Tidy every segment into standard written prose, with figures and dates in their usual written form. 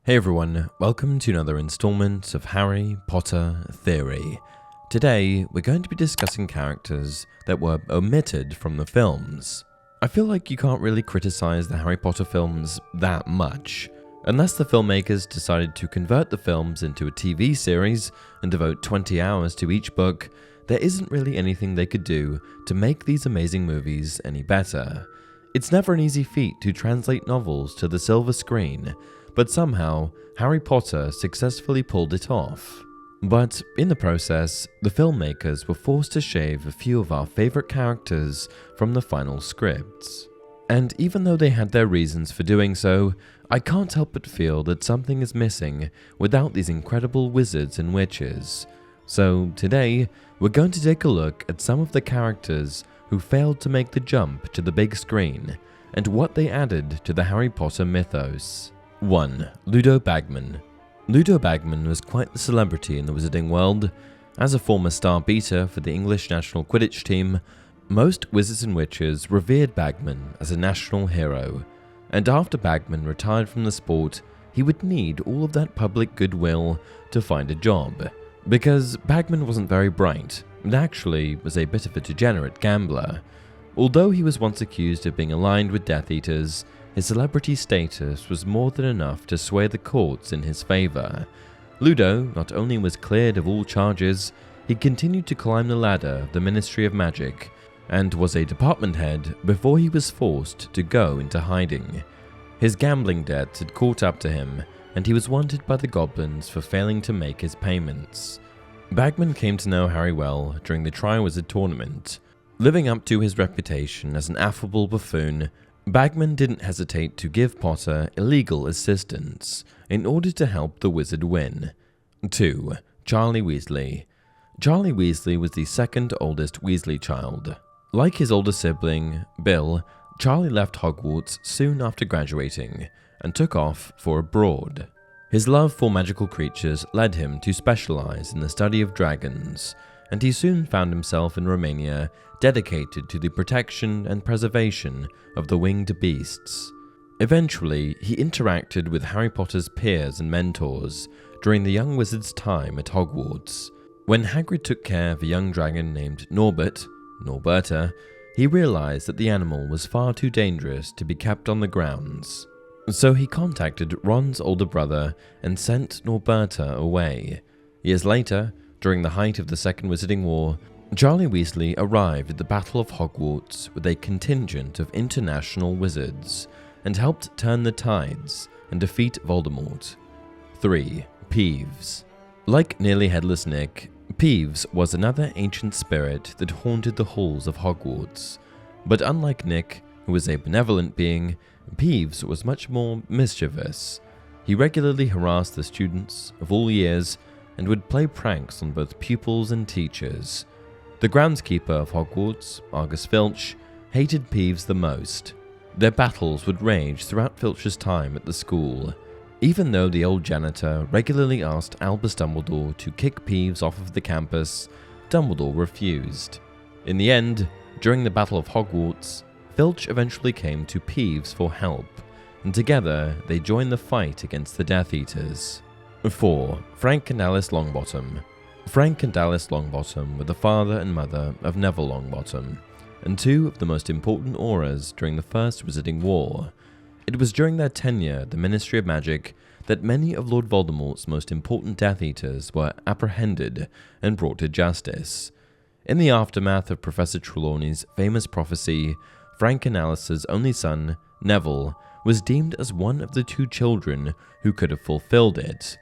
Hey everyone, welcome to another installment of Harry Potter Theory. Today, we're going to be discussing characters that were omitted from the films. I feel like you can't really criticize the Harry Potter films that much. Unless the filmmakers decided to convert the films into a TV series and devote 20 hours to each book, there isn't really anything they could do to make these amazing movies any better. It's never an easy feat to translate novels to the silver screen, but somehow, Harry Potter successfully pulled it off. But in the process, the filmmakers were forced to shave a few of our favorite characters from the final scripts. And even though they had their reasons for doing so, I can't help but feel that something is missing without these incredible wizards and witches. So today, we're going to take a look at some of the characters who failed to make the jump to the big screen, and what they added to the Harry Potter mythos. 1. Ludo Bagman. Ludo Bagman was quite the celebrity in the wizarding world. As a former star beater for the English national Quidditch team, most wizards and witches revered Bagman as a national hero, and after Bagman retired from the sport, he would need all of that public goodwill to find a job, because Bagman wasn't very bright and actually was a bit of a degenerate gambler. Although he was once accused of being aligned with Death Eaters, his celebrity status was more than enough to sway the courts in his favor. Ludo not only was cleared of all charges, he continued to climb the ladder of the Ministry of Magic, and was a department head before he was forced to go into hiding. His gambling debts had caught up to him, and he was wanted by the goblins for failing to make his payments. Bagman came to know Harry well during the Triwizard Tournament. Living up to his reputation as an affable buffoon, Bagman didn't hesitate to give Potter illegal assistance in order to help the wizard win. 2. Charlie Weasley. Charlie Weasley was the second oldest Weasley child. Like his older sibling, Bill, Charlie left Hogwarts soon after graduating and took off for abroad. His love for magical creatures led him to specialize in the study of dragons, and he soon found himself in Romania, dedicated to the protection and preservation of the winged beasts. Eventually, he interacted with Harry Potter's peers and mentors during the young wizard's time at Hogwarts. When Hagrid took care of a young dragon named Norberta, he realized that the animal was far too dangerous to be kept on the grounds. So he contacted Ron's older brother and sent Norberta away. Years later, during the height of the Second Wizarding War, Charlie Weasley arrived at the Battle of Hogwarts with a contingent of international wizards, and helped turn the tides and defeat Voldemort. 3. Peeves. Like nearly Headless Nick, Peeves was another ancient spirit that haunted the halls of Hogwarts. But unlike Nick, who was a benevolent being, Peeves was much more mischievous. He regularly harassed the students of all years and would play pranks on both pupils and teachers. The groundskeeper of Hogwarts, Argus Filch, hated Peeves the most. Their battles would rage throughout Filch's time at the school. Even though the old janitor regularly asked Albus Dumbledore to kick Peeves off of the campus, Dumbledore refused. In the end, during the Battle of Hogwarts, Filch eventually came to Peeves for help, and together they joined the fight against the Death Eaters. 4. Frank and Alice Longbottom. Frank and Alice Longbottom were the father and mother of Neville Longbottom, and two of the most important Aurors during the First Wizarding War. It was during their tenure at the Ministry of Magic that many of Lord Voldemort's most important Death Eaters were apprehended and brought to justice. In the aftermath of Professor Trelawney's famous prophecy, Frank and Alice's only son, Neville, was deemed as one of the two children who could have fulfilled it.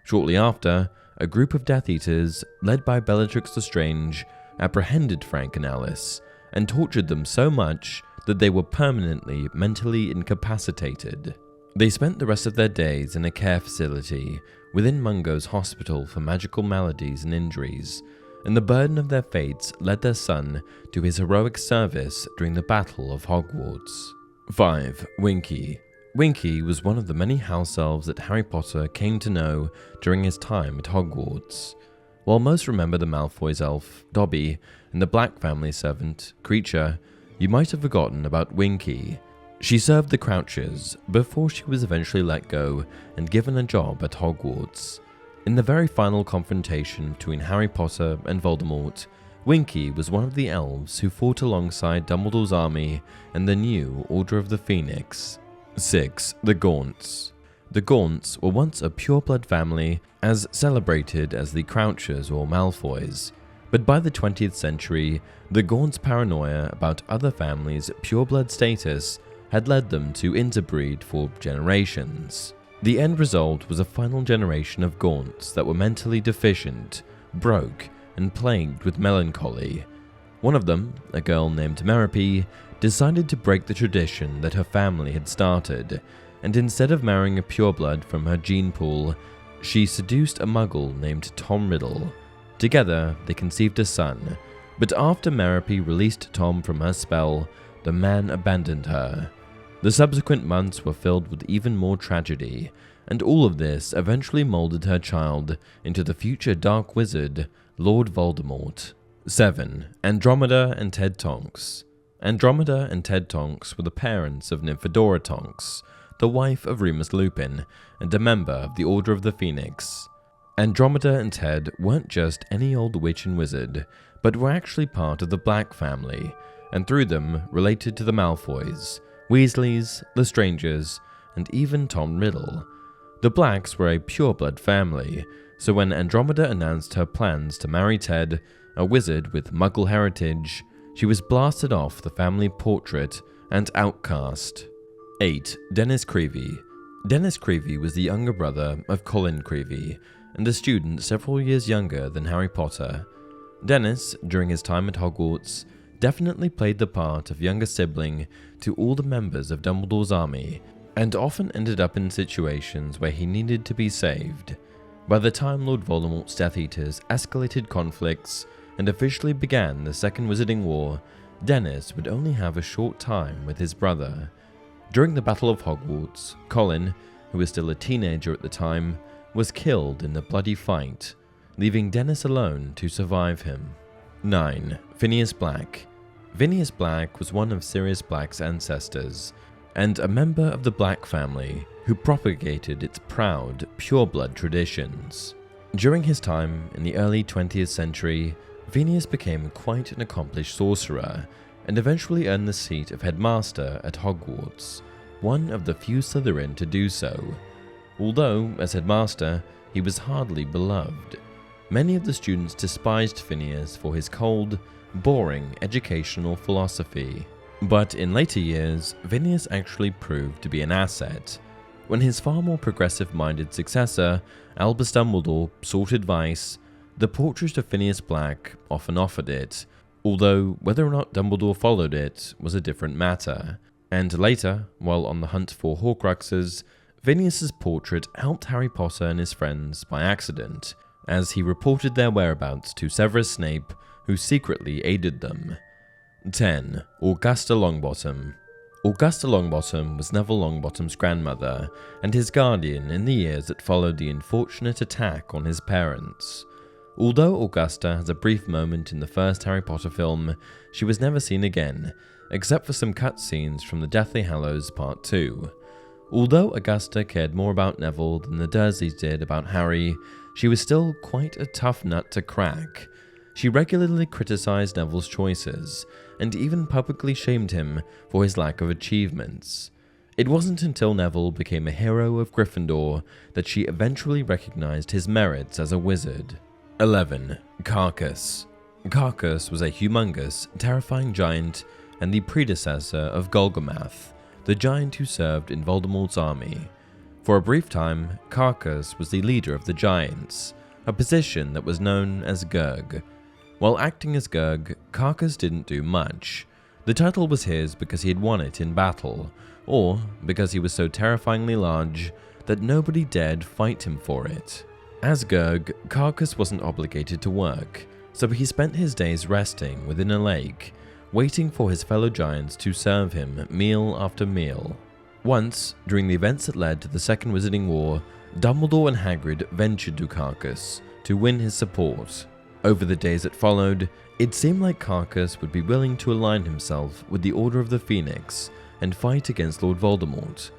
Shortly after, a group of Death Eaters, led by Bellatrix Lestrange, apprehended Frank and Alice, and tortured them so much that they were permanently mentally incapacitated. They spent the rest of their days in a care facility within Mungo's Hospital for Magical Maladies and Injuries, and the burden of their fates led their son to his heroic service during the Battle of Hogwarts. 5. Winky. Winky was one of the many house elves that Harry Potter came to know during his time at Hogwarts. While most remember the Malfoy's elf, Dobby, and the Black family servant, Kreacher, you might have forgotten about Winky. She served the Crouches before she was eventually let go and given a job at Hogwarts. In the very final confrontation between Harry Potter and Voldemort, Winky was one of the elves who fought alongside Dumbledore's army and the new Order of the Phoenix. 6. The Gaunts. The Gaunts were once a pure-blood family as celebrated as the Crouches or Malfoys, but by the 20th century, the Gaunts' paranoia about other families' pure-blood status had led them to interbreed for generations. The end result was a final generation of Gaunts that were mentally deficient, broke, and plagued with melancholy. One of them, a girl named Merope, decided to break the tradition that her family had started, and instead of marrying a pureblood from her gene pool, she seduced a muggle named Tom Riddle. Together, they conceived a son, but after Merope released Tom from her spell, the man abandoned her. The subsequent months were filled with even more tragedy, and all of this eventually molded her child into the future Dark Wizard, Lord Voldemort. 7. Andromeda and Ted Tonks. Andromeda and Ted Tonks were the parents of Nymphadora Tonks, the wife of Remus Lupin, and a member of the Order of the Phoenix. Andromeda and Ted weren't just any old witch and wizard, but were actually part of the Black family, and through them related to the Malfoys, Weasleys, the Strangers, and even Tom Riddle. The Blacks were a pure-blood family, so when Andromeda announced her plans to marry Ted, a wizard with Muggle heritage, she was blasted off the family portrait and outcast. 8. Dennis Creevey. Dennis Creevey was the younger brother of Colin Creevey, and a student several years younger than Harry Potter. Dennis, during his time at Hogwarts, definitely played the part of younger sibling to all the members of Dumbledore's army, and often ended up in situations where he needed to be saved. By the time Lord Voldemort's Death Eaters escalated conflicts and officially began the Second Wizarding War, Dennis would only have a short time with his brother. During the Battle of Hogwarts, Colin, who was still a teenager at the time, was killed in the bloody fight, leaving Dennis alone to survive him. 9. Phineas Black. Phineas Black was one of Sirius Black's ancestors, and a member of the Black family who propagated its proud, pure-blood traditions. During his time in the early 20th century, Phineas became quite an accomplished sorcerer, and eventually earned the seat of headmaster at Hogwarts, one of the few Slytherin to do so. Although, as headmaster, he was hardly beloved. Many of the students despised Phineas for his cold, boring educational philosophy. But in later years, Phineas actually proved to be an asset. When his far more progressive-minded successor, Albus Dumbledore, sought advice, the portrait of Phineas Black often offered it, although whether or not Dumbledore followed it was a different matter. And later, while on the hunt for Horcruxes, Phineas's portrait helped Harry Potter and his friends by accident, as he reported their whereabouts to Severus Snape, who secretly aided them. 10. Augusta Longbottom. Augusta Longbottom was Neville Longbottom's grandmother, and his guardian in the years that followed the unfortunate attack on his parents. Although Augusta has a brief moment in the first Harry Potter film, she was never seen again, except for some cutscenes from the Deathly Hallows Part 2. Although Augusta cared more about Neville than the Dursleys did about Harry, she was still quite a tough nut to crack. She regularly criticized Neville's choices, and even publicly shamed him for his lack of achievements. It wasn't until Neville became a hero of Gryffindor that she eventually recognized his merits as a wizard. 11. Carcass. Carcass was a humongous, terrifying giant and the predecessor of Golgamath, the giant who served in Voldemort's army. For a brief time, Carcass was the leader of the Giants, a position that was known as Gurg. While acting as Gurg, Carcass didn't do much. The title was his because he had won it in battle, or because he was so terrifyingly large that nobody dared fight him for it. As Gurg, Carcass wasn't obligated to work, so he spent his days resting within a lake, waiting for his fellow giants to serve him meal after meal. Once, during the events that led to the Second Wizarding War, Dumbledore and Hagrid ventured to Carcass to win his support. Over the days that followed, it seemed like Carcass would be willing to align himself with the Order of the Phoenix and fight against Lord Voldemort.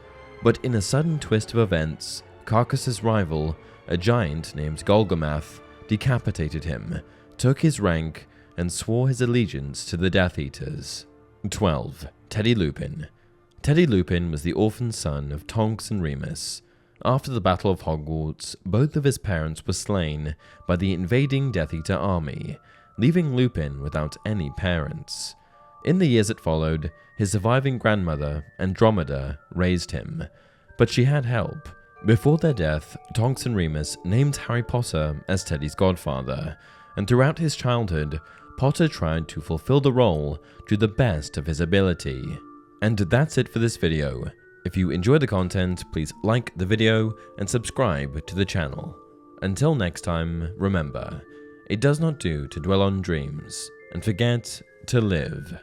But in a sudden twist of events, Carcas's rival, a giant named Golgamath, decapitated him, took his rank, and swore his allegiance to the Death Eaters. 12. Teddy Lupin. Teddy Lupin was the orphan son of Tonks and Remus. After the Battle of Hogwarts, both of his parents were slain by the invading Death Eater army, leaving Lupin without any parents. In the years that followed, his surviving grandmother, Andromeda, raised him, but she had help. Before their death, Tonks and Remus named Harry Potter as Teddy's godfather, and throughout his childhood, Potter tried to fulfill the role to the best of his ability. And that's it for this video. If you enjoy the content, please like the video and subscribe to the channel. Until next time, remember, it does not do to dwell on dreams and forget to live.